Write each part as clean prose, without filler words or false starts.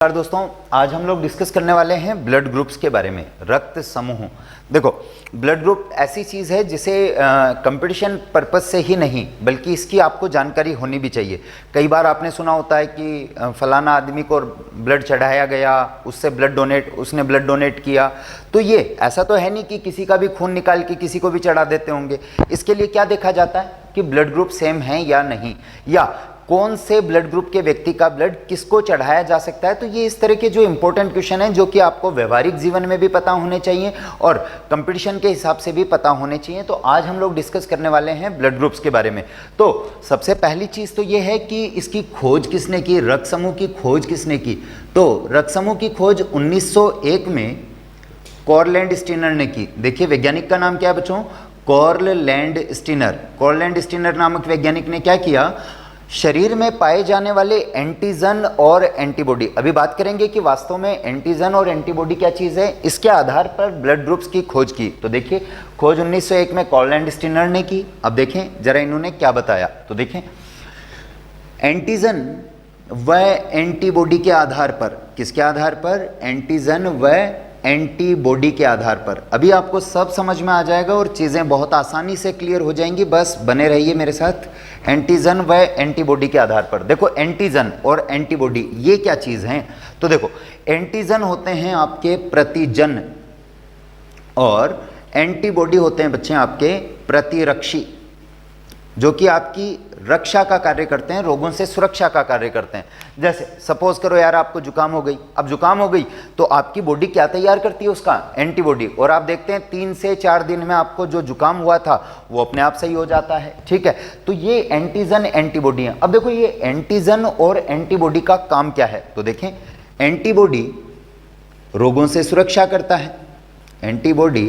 नमस्कार दोस्तों, आज हम लोग डिस्कस करने वाले हैं ब्लड ग्रुप्स के बारे में। रक्त समूह। देखो, ब्लड ग्रुप ऐसी चीज़ है जिसे कंपटीशन पर्पस से ही नहीं बल्कि इसकी आपको जानकारी होनी भी चाहिए। कई बार आपने सुना होता है कि फलाना आदमी को ब्लड चढ़ाया गया, उसने ब्लड डोनेट किया। तो ये ऐसा तो है नहीं कि किसी का भी खून निकाल के किसी को भी चढ़ा देते होंगे। इसके लिए क्या देखा जाता है कि ब्लड ग्रुप सेम है या नहीं, या कौन से ब्लड ग्रुप के व्यक्ति का ब्लड किसको चढ़ाया जा सकता है। तो ये इस तरह के जो इंपॉर्टेंट क्वेश्चन हैं जो कि आपको व्यवहारिक जीवन में भी पता होने चाहिए और कंपटीशन के हिसाब से भी पता होने चाहिए। तो आज हम लोग डिस्कस करने वाले हैं ब्लड ग्रुप्स के बारे में। तो सबसे पहली चीज़ तो ये है कि इसकी खोज किसने की, रक्त समूह की खोज किसने की। तो रक्त समूह की खोज 1901 में कॉरलैंड स्टीनर ने की। देखिए वैज्ञानिक का नाम क्या है बच्चों, कॉरलैंड स्टीनर। कॉरलैंड स्टीनर नामक वैज्ञानिक ने क्या किया, शरीर में पाए जाने वाले एंटीजन और एंटीबॉडी, अभी बात करेंगे कि वास्तव में एंटीजन और एंटीबॉडी क्या चीज़ है, इसके आधार पर ब्लड ग्रुप्स की खोज की। तो देखिए खोज 1901 में कॉरलैंड स्टीनर ने की। अब देखें जरा इन्होंने क्या बताया। तो देखें एंटीजन व एंटीबॉडी के आधार पर, किसके आधार पर, एंटीजन व एंटीबॉडी के आधार पर। अभी आपको सब समझ में आ जाएगा और चीज़ें बहुत आसानी से क्लियर हो जाएंगी, बस बने रहिए मेरे साथ। एंटीजन व एंटीबॉडी के आधार पर देखो, एंटीजन और एंटीबॉडी ये क्या चीज़ हैं। तो देखो एंटीजन होते हैं आपके प्रतिजन और एंटीबॉडी होते हैं बच्चे आपके प्रतिरक्षी, जो कि आपकी रक्षा का कार्य करते हैं, रोगों से सुरक्षा का कार्य करते हैं। जैसे सपोज करो यार आपको जुकाम हो गई, अब जुकाम हो गई तो आपकी बॉडी क्या तैयार करती है, उसका एंटीबॉडी। और आप देखते हैं 3 से 4 दिन में आपको जो जुकाम हुआ था वो अपने आप सही हो जाता है। ठीक है, तो ये एंटीजन एंटीबॉडी है। अब देखो ये एंटीजन और एंटीबॉडी का काम क्या है। तो देखें एंटीबॉडी रोगों से सुरक्षा करता है, एंटीबॉडी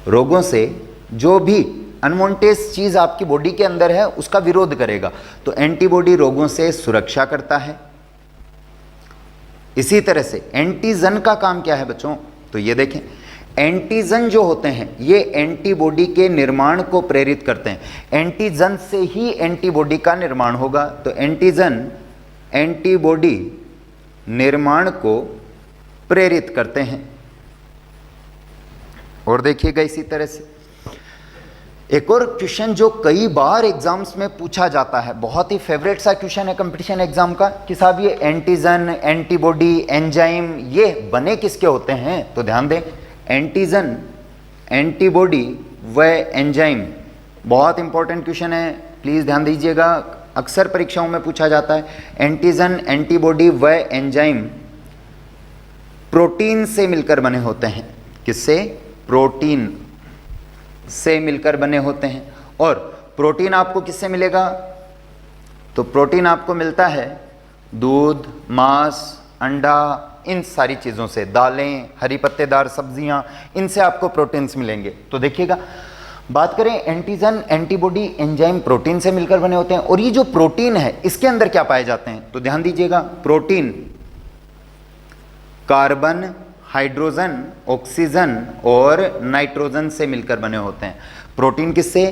रोगों से जो भी अनवांटेड चीज आपकी बॉडी के अंदर है उसका विरोध करेगा। तो एंटीबॉडी रोगों से सुरक्षा करता है। इसी तरह से एंटीजन का काम क्या है बच्चों, तो ये देखें एंटीजन जो होते हैं ये एंटीबॉडी के निर्माण को प्रेरित करते हैं। एंटीजन से ही एंटीबॉडी का निर्माण होगा। तो एंटीजन एंटीबॉडी निर्माण को प्रेरित करते हैं। और देखिएगा इसी तरह से एक और क्वेश्चन जो कई बार एग्जाम्स में पूछा जाता है, बहुत ही फेवरेट सा क्वेश्चन है कंपटीशन एग्जाम का, कि साहब ये एंटीजन एंटीबॉडी एंजाइम ये बने किसके होते हैं। तो ध्यान दें एंटीजन एंटीबॉडी व एंजाइम बहुत इंपॉर्टेंट क्वेश्चन है, प्लीज़ ध्यान दीजिएगा, अक्सर परीक्षाओं में पूछा जाता है। एंटीजन एंटीबॉडी व एंजाइम प्रोटीन से मिलकर बने होते हैं। किससे, प्रोटीन से मिलकर बने होते हैं। और प्रोटीन आपको किससे मिलेगा, तो प्रोटीन आपको मिलता है दूध, मांस, अंडा, इन सारी चीज़ों से, दालें, हरी पत्तेदार सब्जियां, इनसे आपको प्रोटीन्स मिलेंगे। तो देखिएगा बात करें एंटीजन एंटीबॉडी एंजाइम प्रोटीन से मिलकर बने होते हैं। और ये जो प्रोटीन है इसके अंदर क्या पाए जाते हैं, तो ध्यान दीजिएगा प्रोटीन कार्बन, हाइड्रोजन, ऑक्सीजन और नाइट्रोजन से मिलकर बने होते हैं। प्रोटीन किससे,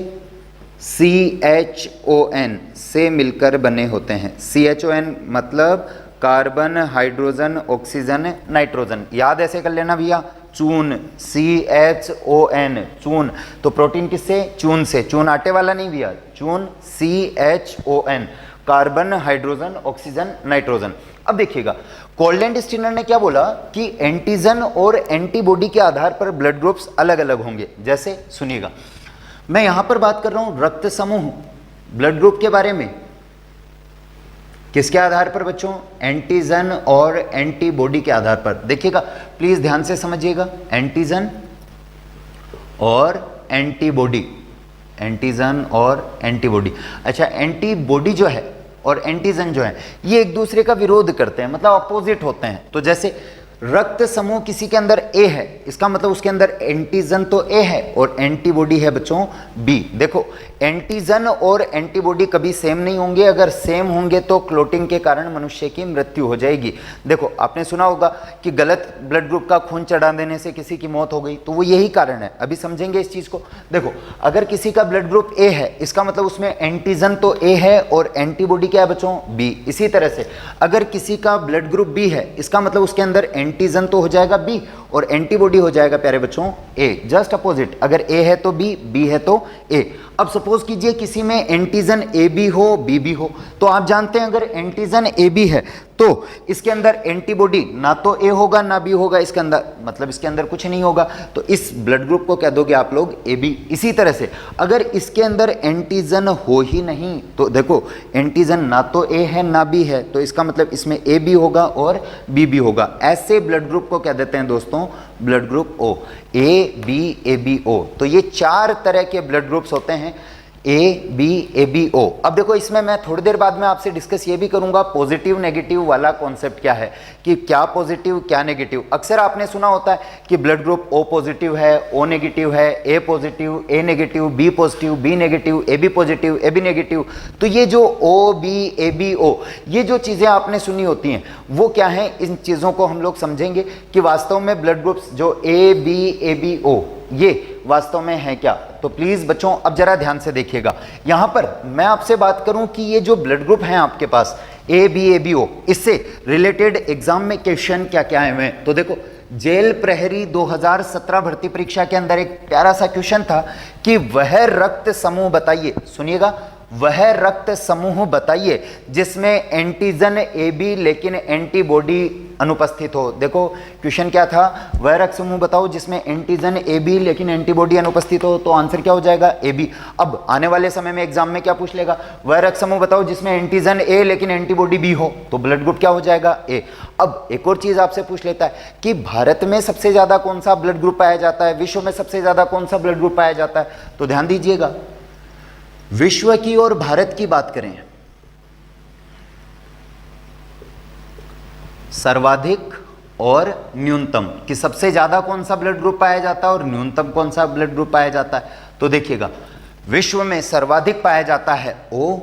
CHON से मिलकर बने होते हैं। CHON मतलब कार्बन, हाइड्रोजन, ऑक्सीजन, नाइट्रोजन। याद ऐसे कर लेना भैया, चून, CHON चून। तो प्रोटीन किससे, चून से। चून आटे वाला नहीं भैया, चून CHON, carbon, hydrogen, oxygen, nitrogen. अब देखिएगा कॉरलैंड स्टीनर ने क्या बोला कि एंटीजन और एंटीबॉडी के आधार पर ब्लड ग्रुप्स अलग अलग होंगे। जैसे सुनिएगा, मैं यहां पर बात कर रहा हूं रक्त समूह ब्लड ग्रुप के बारे में, किसके आधार पर बच्चों, एंटीजन और एंटीबॉडी के आधार पर। देखिएगा प्लीज ध्यान से समझिएगा, एंटीजन और एंटीबॉडी, एंटीजन और एंटीबॉडी। अच्छा, एंटीबॉडी जो है और एंटीजन जो है ये एक दूसरे का विरोध करते हैं, मतलब अपोजिट होते हैं। तो जैसे रक्त समूह किसी के अंदर ए है, इसका मतलब उसके अंदर एंटीजन तो ए है और एंटीबॉडी है बच्चों बी। देखो एंटीजन और एंटीबॉडी कभी सेम नहीं होंगे, अगर सेम होंगे तो क्लोटिंग के कारण मनुष्य की मृत्यु हो जाएगी। देखो आपने सुना होगा कि गलत ब्लड ग्रुप का खून चढ़ा देने से किसी की मौत हो गई, तो वो यही कारण है। अभी समझेंगे इस चीज को। देखो अगर किसी का ब्लड ग्रुप ए है, इसका मतलब उसमें एंटीजन तो ए है और एंटीबॉडी क्या है बच्चों बी। इसी तरह से अगर किसी का ब्लड ग्रुप बी है, इसका मतलब उसके अंदर एंटीजन तो हो जाएगा बी और एंटीबॉडी हो जाएगा प्यारे बच्चों ए। जस्ट अपोजिट, अगर ए है तो बी, बी है तो ए। अब सपोज कीजिए किसी में एंटीजन ए बी हो, बी बी हो, तो आप जानते हैं अगर एंटीजन ए बी है तो इसके अंदर एंटीबॉडी ना तो ए होगा ना बी होगा, इसके अंदर मतलब इसके अंदर कुछ नहीं होगा, तो इस ब्लड ग्रुप को कह दोगे आप लोग ए बी। इसी तरह से अगर इसके अंदर एंटीजन हो ही नहीं, तो देखो एंटीजन ना तो ए है ना बी है, तो इसका मतलब इसमें ए बी होगा और बी बी होगा। ऐसे ब्लड ग्रुप को कह देते हैं दोस्तों blood group O. A B A B O, तो ये 4 तरह के ब्लड ग्रुप्स होते हैं ए बी ए बी ओ। अब देखो इसमें मैं थोड़ी देर बाद में आपसे डिस्कस ये भी करूंगा पॉजिटिव नेगेटिव वाला कॉन्सेप्ट क्या है, कि क्या पॉजिटिव क्या नेगेटिव। अक्सर आपने सुना होता है कि ब्लड ग्रुप ओ पॉजिटिव है, ओ नेगेटिव है, A positive, A negative, B positive, B negative, A B positive, A B negative. तो ये जो ओ बी ए बी ओ, ये जो चीज़ें आपने सुनी होती हैं वो क्या है, इन चीज़ों को हम लोग समझेंगे कि वास्तव में ब्लड ग्रुप्स जो ए बी ओ ये वास्तव में है क्या। तो प्लीज बच्चों अब जरा ध्यान से देखिएगा, यहां पर मैं आपसे बात करूं कि ये जो ब्लड ग्रुप हैं आपके पास ए बी ओ, इससे रिलेटेड एग्जाम में क्वेश्चन क्या क्या है। तो देखो जेल प्रहरी 2017 भर्ती परीक्षा के अंदर एक प्यारा सा क्वेश्चन था कि वह रक्त समूह बताइए, सुनिएगा, वह रक्त समूह बताइए जिसमें एंटीजन ए बी लेकिन एंटीबॉडी अनुपस्थित हो। देखो क्वेश्चन क्या था, वह रक्त समूह बताओ जिसमें एंटीजन ए बी लेकिन एंटीबॉडी अनुपस्थित हो, तो आंसर क्या हो जाएगा ए बी। अब आने वाले समय में एग्जाम में क्या पूछ लेगा, वह रक्त समूह बताओ जिसमें एंटीजन ए लेकिन एंटीबॉडी बी हो, तो ब्लड ग्रुप क्या हो जाएगा ए। अब एक और चीज आपसे पूछ लेता है कि भारत में सबसे ज्यादा कौन सा ब्लड ग्रुप पाया जाता है, विश्व में सबसे ज्यादा कौन सा ब्लड ग्रुप पाया जाता है। तो ध्यान दीजिएगा, विश्व की और भारत की बात करें, सर्वाधिक और न्यूनतम कि सबसे ज्यादा कौन सा ब्लड ग्रुप पाया जाता है और न्यूनतम कौन सा ब्लड ग्रुप पाया जाता है। तो देखिएगा विश्व में सर्वाधिक पाया जाता है ओ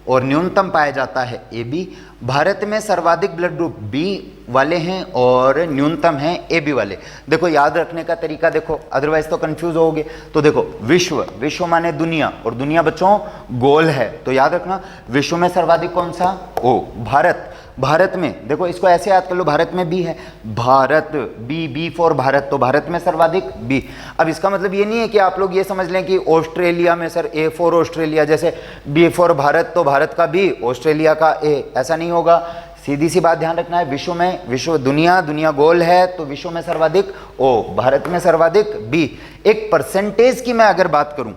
और न्यूनतम पाया जाता है ए बी। भारत में सर्वाधिक ब्लड ग्रुप बी वाले हैं और न्यूनतम हैं ए बी वाले। देखो याद रखने का तरीका देखो, अदरवाइज तो कंफ्यूज होगे। तो देखो विश्व, विश्व माने दुनिया और दुनिया बच्चों गोल है, तो याद रखना विश्व में सर्वाधिक कौन सा ओ। भारत, भारत में देखो इसको ऐसे याद कर लो, भारत में बी है, Bharat B, B for Bharat, तो भारत में सर्वाधिक बी। अब इसका मतलब ये नहीं है कि आप लोग ये समझ लें कि ऑस्ट्रेलिया में सर ए फॉर ऑस्ट्रेलिया, जैसे बी फॉर भारत तो भारत का बी ऑस्ट्रेलिया का ए, ऐसा नहीं होगा। सीधी सी बात ध्यान रखना है, विश्व में, विश्व दुनिया, दुनिया गोल है तो विश्व में सर्वाधिक ओ, भारत में सर्वाधिक बी। एक परसेंटेज की मैं अगर बात करूं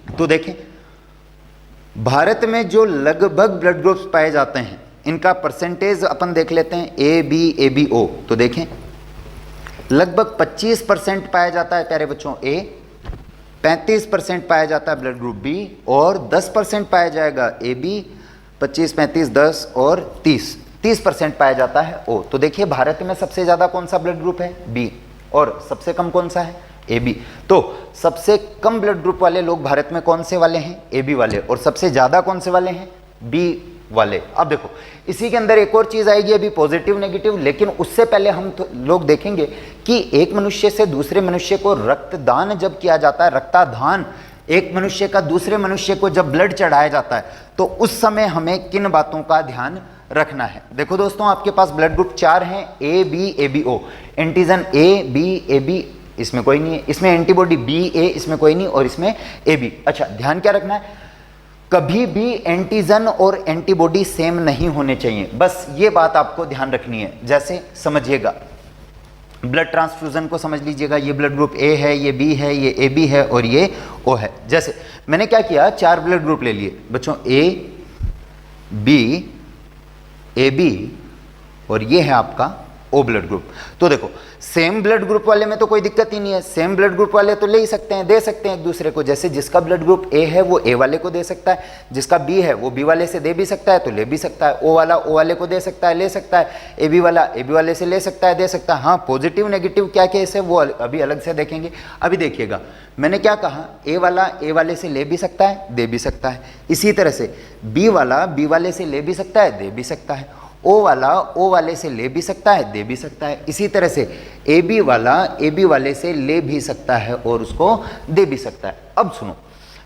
तो देखें भारत में जो लगभग ब्लड ग्रुप्स पाए जाते हैं इनका परसेंटेज अपन देख लेते हैं ए बी ओ। तो देखें लगभग 25% पाया जाता है प्यारे बच्चों ए, 35% पाया जाता है ब्लड ग्रुप बी और 10% पाया जाएगा ए बी, 25, 35, 10 और 30% पाया जाता है ओ। तो देखिए भारत में सबसे ज्यादा कौन सा ब्लड ग्रुप है बी और सबसे कम कौन सा है ए बी। तो सबसे कम ब्लड ग्रुप वाले लोग भारत में कौन से वाले हैं ए बी वाले, और सबसे ज्यादा कौन से वाले हैं बी वाले। अब देखो इसी के अंदर एक और चीज आएगी अभी पॉजिटिव नेगेटिव, लेकिन उससे पहले हम तो लोग देखेंगे कि एक मनुष्य से दूसरे मनुष्य को रक्तदान जब किया जाता है, रक्तादान, एक मनुष्य का दूसरे मनुष्य को जब ब्लड चढ़ाया जाता है तो उस समय हमें किन बातों का ध्यान रखना है। देखो दोस्तों आपके पास ब्लड ग्रुप 4 हैं A B O. Antigen A B इसमें कोई नहीं है, इसमें एंटीबॉडी बी ए इसमें कोई नहीं और इसमें ए बी। अच्छा ध्यान क्या रखना है, कभी भी एंटीजन और एंटीबॉडी सेम नहीं होने चाहिए, बस ये बात आपको ध्यान रखनी है। जैसे समझिएगा ब्लड ट्रांसफ्यूजन को समझ लीजिएगा, ये ब्लड ग्रुप ए है, ये बी है, ये ए बी है और ये ओ है। जैसे मैंने क्या किया, 4 ब्लड ग्रुप ले लिए बच्चों, ए बी और ये है आपका ओ ब्लड ग्रुप। तो देखो सेम ब्लड ग्रुप वाले में तो कोई दिक्कत ही नहीं है, सेम ब्लड ग्रुप वाले तो ले ही सकते हैं, दे सकते हैं एक दूसरे को। जैसे जिसका ब्लड ग्रुप ए है वो ए वाले को दे सकता है, जिसका बी है वो बी वाले से दे भी सकता है तो ले भी सकता है, ओ वाला ओ वाले को दे सकता है ले सकता है, ए बी वाला ए बी वाले से ले सकता है दे सकता है। हाँ, पॉजिटिव नेगेटिव क्या केस है वो अभी अलग से देखेंगे। अभी देखिएगा मैंने क्या कहा, ए वाला ए वाले से ले भी सकता है दे भी सकता है, इसी तरह से बी वाला बी वाले से ले भी सकता है दे भी सकता है, ओ वाला ओ वाले से ले भी सकता है दे भी सकता है, इसी तरह से ए बी वाला ए बी वाले से ले भी सकता है और उसको दे भी सकता है। अब सुनो,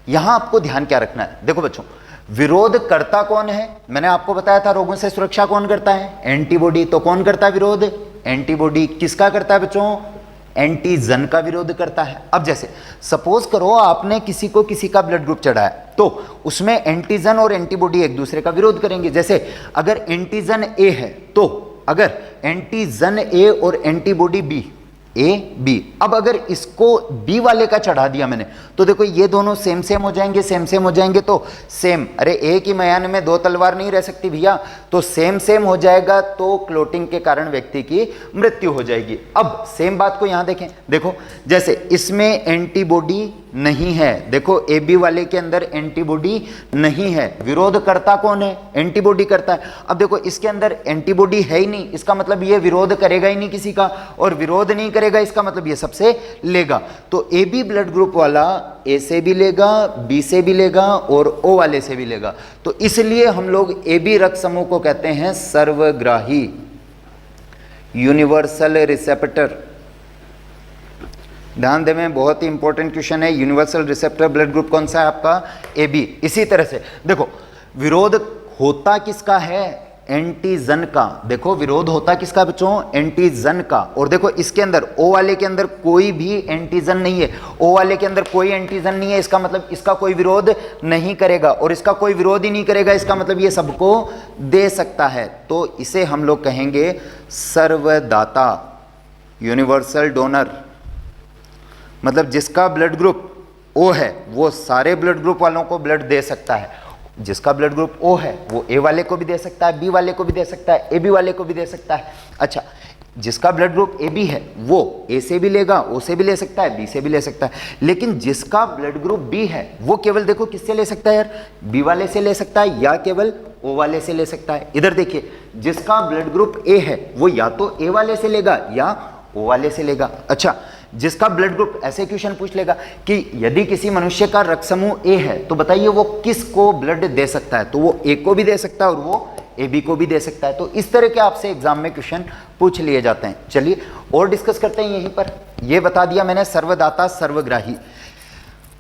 यहां आपको ध्यान क्या रखना है। देखो बच्चों, विरोध करता कौन है? मैंने आपको बताया था रोगों से सुरक्षा कौन करता है? एंटीबॉडी। तो कौन करता है विरोध? एंटीबॉडी। किसका करता है बच्चों? एंटीजन का विरोध करता है। अब जैसे सपोज करो आपने किसी को किसी का ब्लड ग्रुप चढ़ाया तो उसमें एंटीजन और एंटीबॉडी एक दूसरे का विरोध करेंगे। जैसे अगर एंटीजन ए है तो अगर एंटीजन ए और एंटीबॉडी बी, ए बी, अब अगर इसको बी वाले का चढ़ा दिया मैंने तो देखो ये दोनों सेम सेम हो जाएंगे, सेम सेम हो जाएंगे तो सेम, अरे एक ही मयान में दो तलवार नहीं रह सकती भैया, तो सेम सेम हो जाएगा तो क्लोटिंग के कारण व्यक्ति की मृत्यु हो जाएगी। अब सेम बात को यहां देखें, देखो जैसे इसमें एंटीबॉडी नहीं है, देखो ए बी वाले के अंदर एंटीबॉडी नहीं है, विरोध करता कौन है? एंटीबॉडी करता है। अब देखो इसके अंदर एंटीबॉडी है ही नहीं, इसका मतलब ये विरोध करेगा ही नहीं किसी का, और विरोध नहीं करेगा इसका मतलब ये सबसे लेगा। तो ए बी ब्लड ग्रुप वाला ए से भी लेगा, बी से भी लेगा और ओ वाले से भी लेगा। तो इसलिए हम लोग ए बी रक्त समूह को कहते हैं सर्वग्राही, यूनिवर्सल रिसेप्टर। ध्यान दें, बहुत ही इंपॉर्टेंट क्वेश्चन है। यूनिवर्सल रिसेप्टर ब्लड ग्रुप कौन सा है आपका? A B. इसी तरह से देखो विरोध होता किसका है? एंटीजन का। देखो विरोध होता किसका बच्चों? एंटीजन का। और देखो इसके अंदर ओ वाले के अंदर कोई भी एंटीजन नहीं है, ओ वाले के अंदर कोई एंटीजन नहीं है, इसका मतलब इसका कोई विरोध नहीं करेगा, और इसका कोई विरोध ही नहीं करेगा इसका मतलब ये सबको दे सकता है। तो इसे हम लोग कहेंगे सर्वदाता, यूनिवर्सल डोनर। मतलब जिसका ब्लड ग्रुप ओ है वो सारे ब्लड ग्रुप वालों को ब्लड दे सकता है। जिसका ब्लड ग्रुप ओ है वो ए वाले को भी दे सकता है, बी वाले को भी दे सकता है, ए बी वाले को भी दे सकता है। अच्छा, जिसका ब्लड ग्रुप ए बी है वो ए से भी लेगा, ओ से भी ले सकता है, बी से भी ले सकता है। लेकिन जिसका ब्लड ग्रुप बी है वो केवल देखो किससे ले सकता है यार? बी वाले से ले सकता है या केवल ओ वाले से ले सकता है। इधर देखिए, जिसका ब्लड ग्रुप ए है वो या तो ए वाले से लेगा या ओ वाले से लेगा। अच्छा, जिसका ब्लड ग्रुप, ऐसे क्वेश्चन पूछ लेगा कि यदि किसी मनुष्य का रक्त समूह ए है तो बताइए वो किस को ब्लड दे सकता है? तो वो ए को भी दे सकता है और वो ए बी को भी दे सकता है। तो इस तरह के आपसे एग्जाम में क्वेश्चन पूछ लिए जाते हैं। चलिए और डिस्कस करते हैं। यहीं पर ये बता दिया मैंने सर्वदाता सर्वग्राही।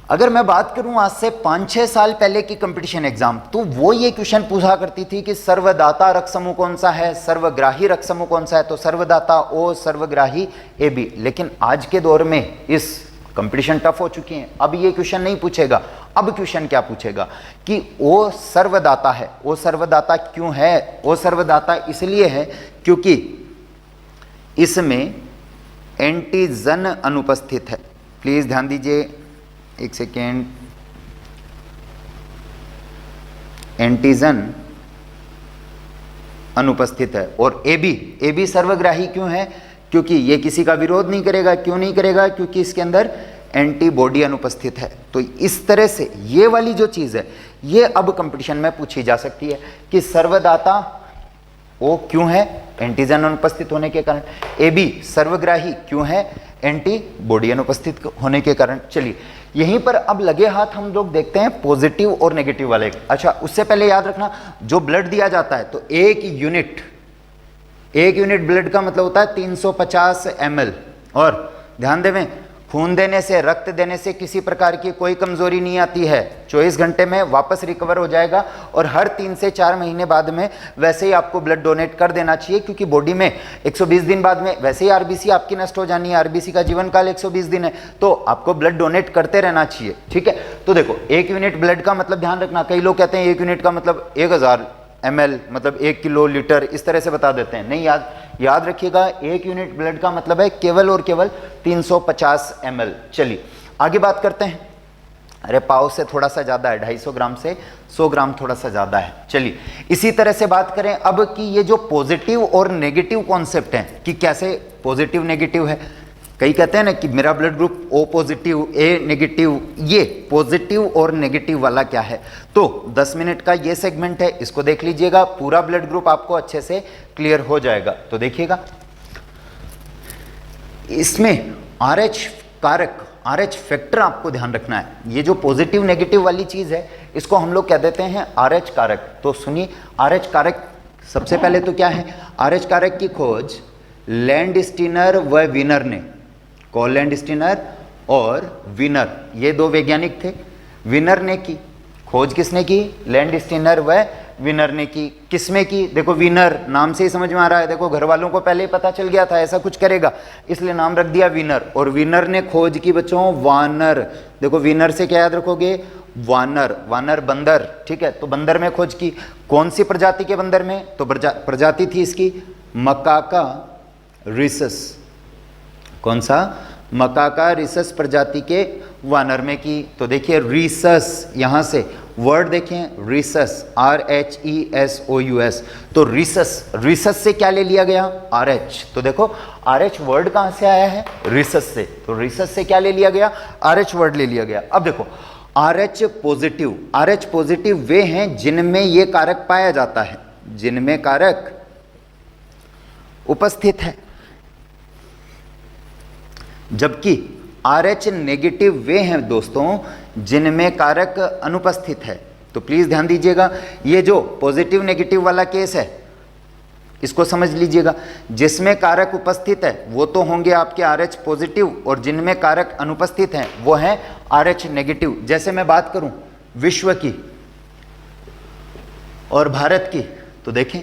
अगर मैं बात करूं आज से 5-6 साल पहले की कंपटीशन एग्जाम, तो वो ये क्वेश्चन पूछा करती थी कि सर्वदाता रक्त समूह कौन सा है, सर्वग्राही रक्त समूह कौन सा है? तो सर्वदाता ओ, सर्वग्राही ए बी। लेकिन आज के दौर में इस कंपटीशन टफ हो चुकी है, अब ये क्वेश्चन नहीं पूछेगा। अब क्वेश्चन क्या पूछेगा कि ओ सर्वदाता है। ओ सर्वदाता क्यों है? ओ सर्वदाता इसलिए है क्योंकि इसमें एंटीजन अनुपस्थित है। प्लीज ध्यान दीजिए, एक सेकेंड। एंटीजन अनुपस्थित है। और ए बी सर्वग्राही क्यों है? क्योंकि ये किसी का विरोध नहीं करेगा। क्यों नहीं करेगा? क्योंकि इसके अंदर एंटीबॉडी अनुपस्थित है। तो इस तरह से ये वाली जो चीज है ये अब कंपटीशन में पूछी जा सकती है कि सर्वदाता ओ क्यों है? एंटीजन अनुपस्थित होने के कारण। ए बी सर्वग्राही क्यों है? एंटीबॉडी अनुपस्थित होने के कारण। चलिए यहीं पर अब लगे हाथ हम लोग देखते हैं पॉजिटिव और नेगेटिव वाले। अच्छा, उससे पहले याद रखना, जो ब्लड दिया जाता है तो एक यूनिट ब्लड का मतलब होता है 350 ml। और ध्यान देवें, खून देने से, रक्त देने से किसी प्रकार की कोई कमजोरी नहीं आती है। 24 घंटे में वापस रिकवर हो जाएगा और हर 3 से 4 महीने बाद में वैसे ही आपको ब्लड डोनेट कर देना चाहिए, क्योंकि बॉडी में 120 दिन बाद में वैसे ही आरबीसी आपकी नष्ट हो जानी है। आरबीसी का जीवन काल 120 दिन है, तो आपको ब्लड डोनेट करते रहना चाहिए। ठीक है, तो देखो 1 यूनिट ब्लड का मतलब ध्यान रखना, कई लोग कहते हैं 1 यूनिट का मतलब 1000 ml, मतलब 1 किलो लीटर, इस तरह से बता देते हैं। नहीं, याद रखिएगा 1 यूनिट ब्लड का मतलब है केवल और केवल 350 ml। चलिए आगे बात करते हैं। अरे पाव से थोड़ा सा ज़्यादा है, 250 ग्राम से 100 ग्राम थोड़ा सा ज़्यादा है। चलिए इसी तरह से बात करें अब कि ये जो पॉजिटिव और नेगेटिव कॉन्सेप्ट हैं कि कैसे पॉजिटिव नेगेटिव है। कई कहते हैं ना कि मेरा blood group O positive, A negative, ये पॉजिटिव और नेगेटिव वाला क्या है। तो 10 मिनट का ये सेगमेंट है, इसको देख लीजिएगा, पूरा ब्लड ग्रुप आपको अच्छे से क्लियर हो जाएगा। तो देखिएगा इसमें RH कारक, RH फैक्टर आपको ध्यान रखना है। ये जो पॉजिटिव नेगेटिव वाली चीज है इसको हम लोग कह देते हैं RH कारक। तो सुनिए RH कारक सबसे पहले तो क्या है, RH कारक की खोज लैंडस्टीनर व विनर ने, कॉल लैंडस्टीनर और विनर ये दो वैज्ञानिक थे। विनर ने की खोज, किसने की, लैंडस्टीनर व विनर ने की। किसमें की, देखो विनर नाम से ही समझ में आ रहा है, देखो घर वालों को पहले ही पता चल गया था ऐसा कुछ करेगा इसलिए नाम रख दिया विनर। और विनर ने खोज की बच्चों वानर, देखो विनर से क्या याद रखोगे, वानर, वानर बंदर, ठीक है। तो बंदर में खोज की, कौन सी प्रजाति के बंदर में, तो प्रजाति थी इसकी मकाका रिसस, कौन सा, मकाका रिसस प्रजाति के वानर में की। तो देखिए रिसस, यहां से वर्ड देखें रिसस, RHESOUS, तो रिसस, रिसस से क्या ले लिया गया, RH। तो देखो RH वर्ड कहां से आया है, रिसस से, तो रिसस से क्या ले लिया गया, RH वर्ड ले लिया गया। अब देखो RH positive, RH positive way हैं जिनमें ये कारक पाया जाता है, जिनमें कारक उपस्थित है, जबकि RH नेगेटिव वे हैं दोस्तों जिनमें कारक अनुपस्थित है। तो प्लीज ध्यान दीजिएगा, ये जो पॉजिटिव नेगेटिव वाला केस है इसको समझ लीजिएगा, जिसमें कारक उपस्थित है वो तो होंगे आपके RH पॉजिटिव और जिनमें कारक अनुपस्थित हैं वो हैं RH नेगेटिव। जैसे मैं बात करूं विश्व की और भारत की, तो देखें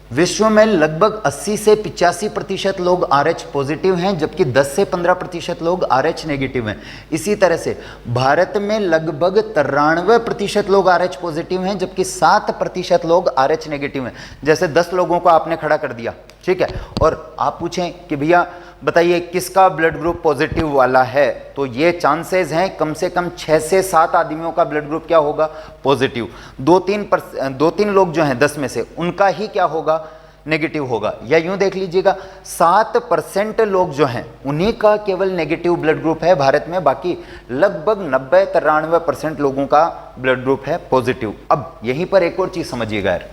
विश्व में लगभग 80 से 85% लोग RH पॉजिटिव हैं जबकि 10 से 15% लोग RH नेगेटिव हैं। इसी तरह से भारत में लगभग 93% लोग RH पॉजिटिव हैं जबकि 7% लोग RH नेगेटिव हैं। जैसे 10 लोगों को आपने खड़ा कर दिया, ठीक है, और आप पूछें कि भैया बताइए किसका ब्लड ग्रुप पॉजिटिव वाला है, तो ये चांसेस हैं कम से कम 6 से 7 आदमियों का ब्लड ग्रुप क्या होगा, पॉजिटिव। 2-3 लोग जो हैं 10 में से उनका ही क्या होगा, नेगेटिव होगा। या यूं देख लीजिएगा 7% लोग जो हैं उन्हीं का केवल नेगेटिव ब्लड ग्रुप है भारत में, बाकी लगभग 90-93% लोगों का ब्लड ग्रुप है पॉजिटिव। अब यहीं पर एक और चीज समझिएगा यार,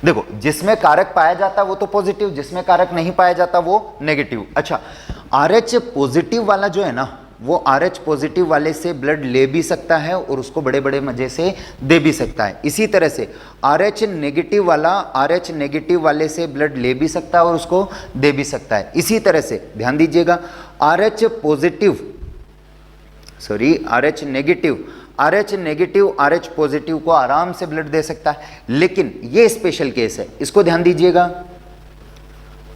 देखो जिसमें कारक पाया जाता वो तो पॉजिटिव, जिसमें कारक नहीं पाया जाता वो नेगेटिव। अच्छा RH पॉजिटिव वाला जो है ना वो RH पॉजिटिव वाले से ब्लड ले भी सकता है और उसको बड़े बड़े मजे से दे भी सकता है। इसी तरह से RH नेगेटिव वाला RH नेगेटिव वाले से ब्लड ले भी सकता है और उसको दे भी सकता है। इसी तरह से ध्यान दीजिएगा RH नेगेटिव RH पॉजिटिव को आराम से ब्लड दे सकता है, लेकिन ये स्पेशल केस है, इसको ध्यान दीजिएगा।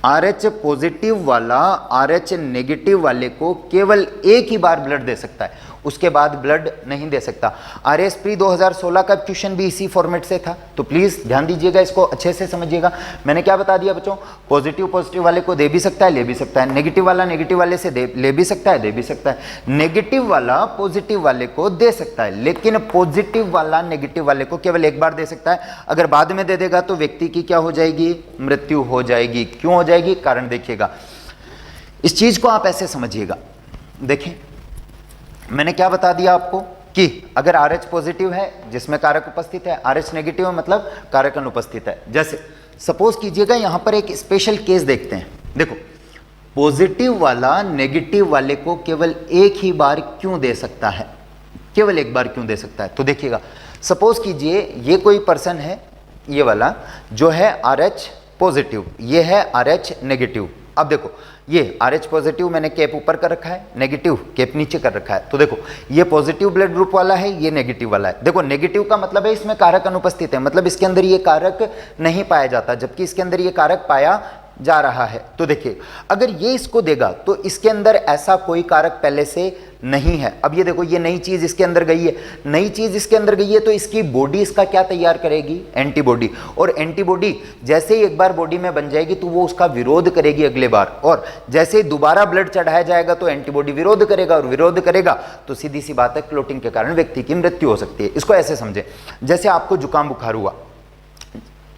RH पॉजिटिव वाला RH नेगेटिव वाले को केवल एक ही बार ब्लड दे सकता है, उसके बाद ब्लड नहीं दे सकता। RSP 2016 का क्वेश्चन भी इसी फॉर्मेट से था, तो प्लीज ध्यान दीजिएगा, इसको अच्छे से समझिएगा। मैंने क्या बता दिया बच्चों, पॉजिटिव वाले को दे भी सकता है, ले भी सकता है, नेगेटिव वाला नेगेटिव वाले से ले भी सकता है, दे भी सकता है, नेगेटिव वाला पॉजिटिव वाले को दे सकता है, लेकिन पॉजिटिव वाला नेगेटिव वाले को केवल एक बार दे सकता है। अगर बाद में दे देगा तो व्यक्ति की क्या हो जाएगी, मृत्यु हो जाएगी। क्यों हो जाएगी, कारण देखिएगा। इस चीज को आप ऐसे समझिएगा, देखें मैंने क्या बता दिया आपको कि अगर RH पॉजिटिव है जिसमें कारक उपस्थित है, RH नेगेटिव है मतलब कारक अनुपस्थित है। जैसे सपोज कीजिएगा यहां पर एक स्पेशल केस देखते हैं, देखो पॉजिटिव वाला नेगेटिव वाले को केवल एक ही बार क्यों दे सकता है, केवल एक बार क्यों दे सकता है। तो देखिएगा सपोज कीजिए ये कोई पर्सन है, ये वाला जो है RH पॉजिटिव, ये है RH नेगेटिव। अब देखो ये RH पॉजिटिव मैंने कैप ऊपर कर रखा है, नेगेटिव कैप नीचे कर रखा है। तो देखो ये पॉजिटिव ब्लड ग्रुप वाला है, ये नेगेटिव वाला है। देखो नेगेटिव का मतलब है इसमें कारक अनुपस्थित है, मतलब इसके अंदर ये कारक नहीं पाया जाता, जबकि इसके अंदर ये कारक पाया जा रहा है। तो देखिए अगर ये इसको देगा तो इसके अंदर ऐसा कोई कारक पहले से नहीं है। अब ये देखो ये नई चीज इसके अंदर गई है, नई चीज इसके अंदर गई है तो इसकी बॉडी इसका क्या तैयार करेगी, एंटीबॉडी। और एंटीबॉडी जैसे ही एक बार बॉडी में बन जाएगी तो वो उसका विरोध करेगी अगले बार, और जैसे ही दोबारा ब्लड चढ़ाया जाएगा तो एंटीबॉडी विरोध करेगा, और विरोध करेगा तो सीधी सी बात है क्लोटिंग के कारण व्यक्ति की मृत्यु हो सकती है। इसको ऐसे समझे जैसे आपको जुकाम बुखार हुआ,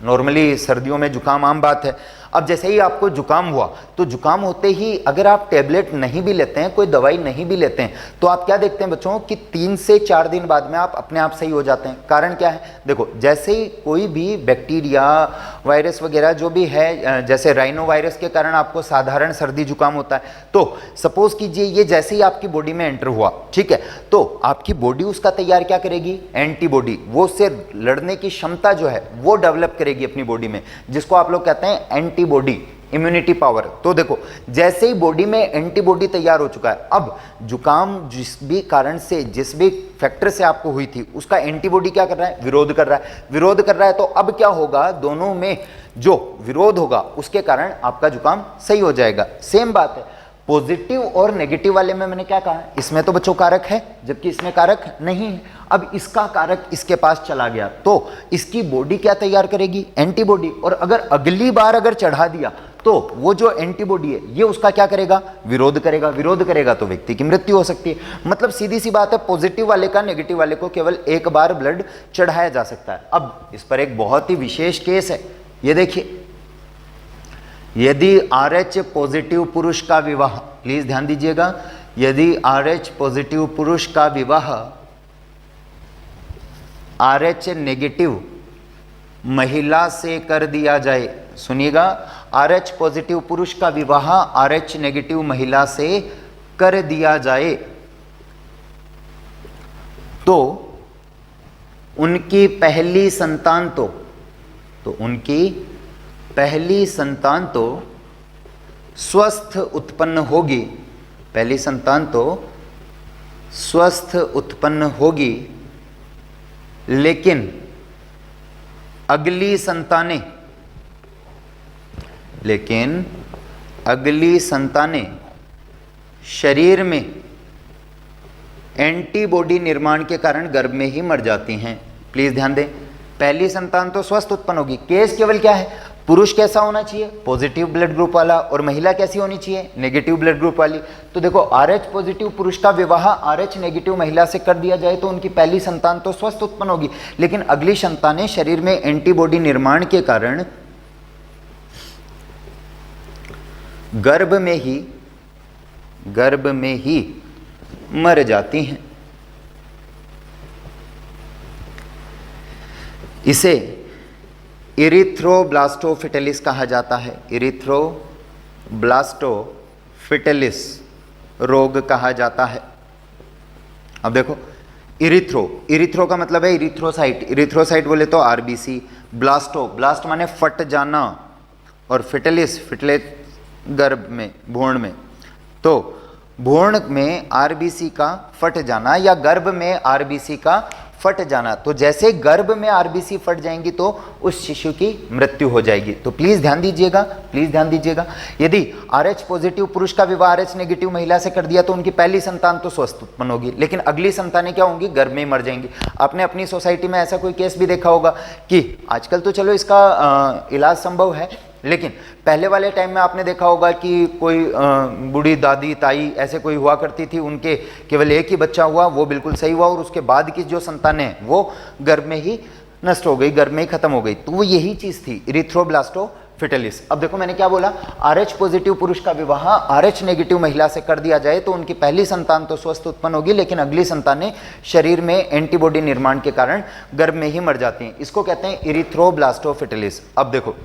नॉर्मली सर्दियों में जुकाम आम बात है। अब जैसे ही आपको जुकाम हुआ तो जुकाम होते ही अगर आप टेबलेट नहीं भी लेते हैं, कोई दवाई नहीं भी लेते हैं, तो आप क्या देखते हैं बच्चों कि 3 से 4 दिन बाद में आप अपने आप सही हो जाते हैं। कारण क्या है, देखो जैसे ही कोई भी बैक्टीरिया वायरस वगैरह जो भी है, जैसे राइनो वायरस के कारण आपको साधारण सर्दी जुकाम होता है, तो सपोज कीजिए ये जैसे ही आपकी बॉडी में एंटर हुआ, ठीक है, तो आपकी बॉडी उसका तैयार क्या करेगी, एंटीबॉडी। वो उससे लड़ने की क्षमता जो है वो डेवलप करेगी अपनी बॉडी में, जिसको आप लोग कहते हैं एंटीबॉडी, इम्यूनिटी पावर। तो देखो जैसे ही बॉडी में एंटीबॉडी तैयार हो चुका है, अब जुकाम जिस भी कारण से, जिस भी फैक्टर से आपको हुई थी, उसका एंटीबॉडी क्या कर रहा है, विरोध कर रहा है, विरोध कर रहा है। तो अब क्या होगा, दोनों में जो विरोध होगा उसके कारण आपका जुकाम सही हो जाएगा। सेम बात है पॉजिटिव और नेगेटिव वाले में, मैंने क्या कहा, इसमें तो बच्चों कारक है जबकि इसमें कारक नहीं है। अब इसका कारक इसके पास चला गया तो इसकी बॉडी क्या तैयार करेगी, एंटीबॉडी। और अगर अगली बार अगर चढ़ा दिया तो वो जो एंटीबॉडी है ये उसका क्या करेगा, विरोध करेगा, विरोध करेगा तो व्यक्ति की मृत्यु हो सकती है। मतलब सीधी सी बात है, पॉजिटिव वाले का नेगेटिव वाले को केवल एक बार ब्लड चढ़ाया जा सकता है। अब इस पर एक बहुत ही विशेष केस है, ये देखिए, यदि RH पॉजिटिव पुरुष का विवाह, प्लीज ध्यान दीजिएगा, यदि RH पॉजिटिव पुरुष का विवाह RH नेगेटिव महिला से कर दिया जाए, सुनिएगा, RH पॉजिटिव पुरुष का विवाह RH नेगेटिव महिला से कर दिया जाए तो उनकी पहली संतान तो उनकी पहली संतान तो स्वस्थ उत्पन्न होगी, पहली संतान तो स्वस्थ उत्पन्न होगी, लेकिन अगली संतानें शरीर में एंटीबॉडी निर्माण के कारण गर्भ में ही मर जाती हैं। प्लीज ध्यान दें, पहली संतान तो स्वस्थ उत्पन्न होगी, केस केवल क्या है, पुरुष कैसा होना चाहिए, पॉजिटिव ब्लड ग्रुप वाला, और महिला कैसी होनी चाहिए, नेगेटिव ब्लड ग्रुप वाली। तो देखो RH पॉजिटिव पुरुष का विवाह RH नेगेटिव महिला से कर दिया जाए तो उनकी पहली संतान तो स्वस्थ उत्पन्न होगी, लेकिन अगली संतानें शरीर में एंटीबॉडी निर्माण के कारण गर्भ में ही मर जाती हैं। इसे इरिथ्रोब्लास्टोफिटेलिस कहा जाता है, इरिथ्रोब्लास्टोफिटेलिस रोग कहा जाता है। अब देखो इरिथ्रो का मतलब है इरिथ्रोसाइट, इरिथ्रोसाइट बोले तो RBC, ब्लास्ट माने फट जाना, और फिटले गर्भ में, भ्रूण में, तो भ्रूण में RBC का फट जाना या गर्भ में RBC का फट जाना। तो जैसे गर्भ में RBC फट जाएंगी तो उस शिशु की मृत्यु हो जाएगी। तो प्लीज ध्यान दीजिएगा, यदि RH पॉजिटिव पुरुष का विवाह RH नेगेटिव महिला से कर दिया तो उनकी पहली संतान तो स्वस्थ उत्पन्न होगी, लेकिन अगली संतानें क्या होंगी, गर्भ में ही मर जाएंगी। आपने अपनी सोसाइटी में ऐसा कोई केस भी देखा होगा कि आजकल तो चलो इसका इलाज संभव है, लेकिन पहले वाले टाइम में आपने देखा होगा कि कोई बूढ़ी दादी ताई ऐसे कोई हुआ करती थी, उनके केवल एक ही बच्चा हुआ, वो बिल्कुल सही हुआ, और उसके बाद की जो संतानें हैं वो गर्भ में ही नष्ट हो गई, गर्भ में ही खत्म हो गई। तो वो यही चीज़ थी इरिथ्रोब्लास्टोफिटेलिस। अब देखो मैंने क्या बोला, RH पॉजिटिव पुरुष का विवाह RH नेगेटिव महिला से कर दिया जाए तो उनकी पहली संतान तो स्वस्थ उत्पन्न होगी, लेकिन अगली संतानें शरीर में एंटीबॉडी निर्माण के कारण गर्भ में ही मर जाती हैं। इसको कहते हैं इरिथ्रोब्लास्टोफिटेलिस। अब देखो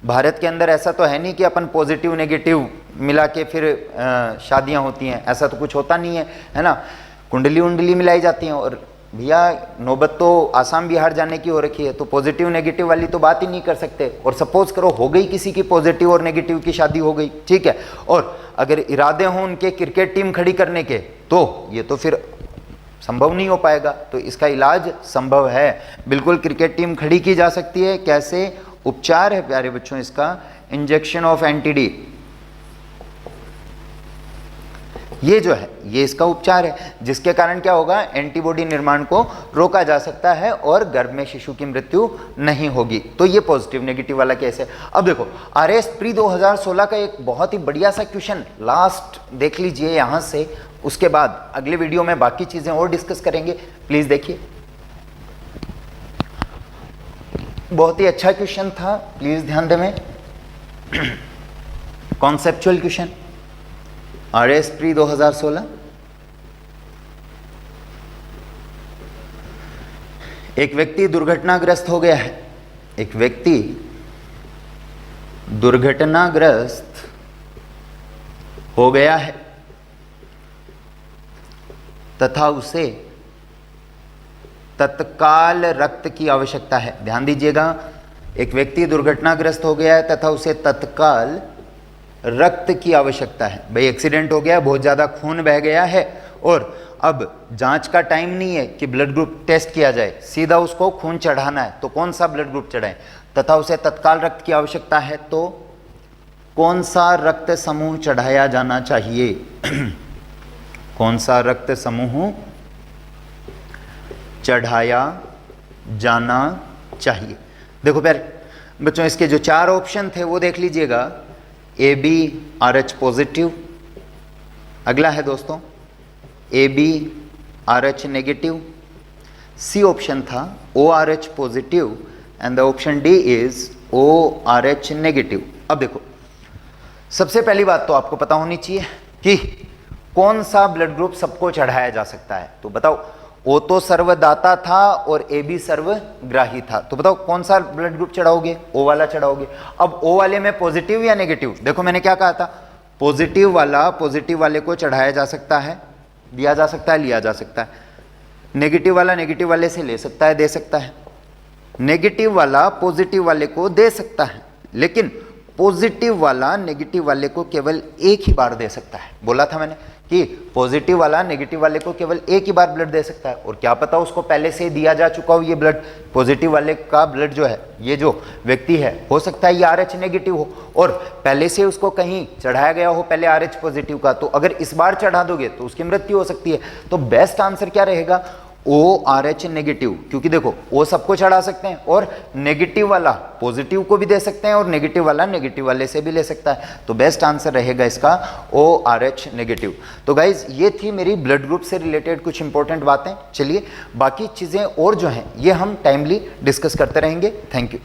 भारत के अंदर ऐसा तो है नहीं कि अपन पॉजिटिव नेगेटिव मिला के फिर शादियां होती हैं, ऐसा तो कुछ होता नहीं है ना, कुंडली उंडली मिलाई जाती हैं। और भैया नौबत तो आसाम बिहार जाने की हो रखी है, तो पॉजिटिव नेगेटिव वाली तो बात ही नहीं कर सकते। और सपोज करो हो गई किसी की पॉजिटिव और नेगेटिव की शादी हो गई, ठीक है, और अगर इरादे हों उनके क्रिकेट टीम खड़ी करने के, तो ये तो फिर संभव नहीं हो पाएगा। तो इसका इलाज संभव है, बिल्कुल क्रिकेट टीम खड़ी की जा सकती है। कैसे उपचार है प्यारे बच्चों इसका, इंजेक्शन ऑफ एंटीडी, ये जो है ये इसका उपचार है, जिसके कारण क्या होगा, एंटीबॉडी निर्माण को रोका जा सकता है और गर्भ में शिशु की मृत्यु नहीं होगी। तो ये पॉजिटिव नेगेटिव वाला केस है। अब देखो आरएस प्री 2016 का एक बहुत ही बढ़िया सा क्वेश्चन लास्ट देख लीजिए यहां से, उसके बाद अगले वीडियो में बाकी चीजें और डिस्कस करेंगे, प्लीज देखिए। बहुत ही अच्छा क्वेश्चन था, प्लीज ध्यान दें। Conceptual question RS pre 2016। एक व्यक्ति दुर्घटनाग्रस्त हो गया है, एक व्यक्ति दुर्घटनाग्रस्त हो गया है तथा उसे तत्काल रक्त की आवश्यकता है। ध्यान दीजिएगा, एक व्यक्ति दुर्घटनाग्रस्त हो गया है तथा उसे तत्काल रक्त की आवश्यकता है। भाई एक्सीडेंट हो गया, बहुत ज़्यादा खून बह गया है और अब जांच का टाइम नहीं है कि ब्लड ग्रुप टेस्ट किया जाए, सीधा उसको खून चढ़ाना है। तो कौन सा ब्लड ग्रुप चढ़ाएं, तथा उसे तत्काल रक्त की आवश्यकता है, तो कौन सा रक्त समूह चढ़ाया जाना चाहिए? कौन सा रक्त समूह चढ़ाया जाना चाहिए? देखो फिर बच्चों, इसके जो 4 ऑप्शन थे वो देख लीजिएगा। A B R H positive, अगला है दोस्तों A B R H negative, C option था O R H positive and the option D is O R H negative. अब देखो, सबसे पहली बात तो आपको पता होनी चाहिए कि कौन सा ब्लड ग्रुप सबको चढ़ाया जा सकता है। तो बताओ, ओ तो सर्वदाता था और ए भी सर्वग्राही था, तो बताओ कौन सा ब्लड ग्रुप चढ़ाओगे? ओ वाला चढ़ाओगे। अब ओ वाले में पॉजिटिव या नेगेटिव? देखो मैंने क्या कहा था, पॉजिटिव वाला पॉजिटिव वाले को चढ़ाया जा सकता है, दिया जा सकता है, लिया जा सकता है। नेगेटिव वाला नेगेटिव वाले से ले सकता है, दे सकता है। नेगेटिव वाला पॉजिटिव वाले को दे सकता है, लेकिन पॉजिटिव वाला नेगेटिव वाले को केवल एक ही बार दे सकता है। बोला था मैंने कि पॉजिटिव वाला नेगेटिव वाले को केवल एक ही बार ब्लड दे सकता है, और क्या पता उसको पहले से दिया जा चुका हो ये ब्लड। पॉजिटिव वाले का ब्लड जो है, ये जो व्यक्ति है, हो सकता है ये RH नेगेटिव हो और पहले से उसको कहीं चढ़ाया गया हो पहले RH पॉजिटिव का, तो अगर इस बार चढ़ा दोगे तो उसकी मृत्यु हो सकती है। तो बेस्ट आंसर क्या रहेगा? ORH नेगेटिव, क्योंकि देखो O सबको चढ़ा सकते हैं और नेगेटिव वाला पॉजिटिव को भी दे सकते हैं और नेगेटिव वाला नेगेटिव वाले से भी ले सकता है। तो बेस्ट आंसर रहेगा इसका ORH नेगेटिव। तो गाइज ये थी मेरी ब्लड ग्रुप से रिलेटेड कुछ इंपॉर्टेंट बातें। चलिए बाकी चीज़ें और जो हैं ये हम टाइमली डिस्कस करते रहेंगे। Thank you.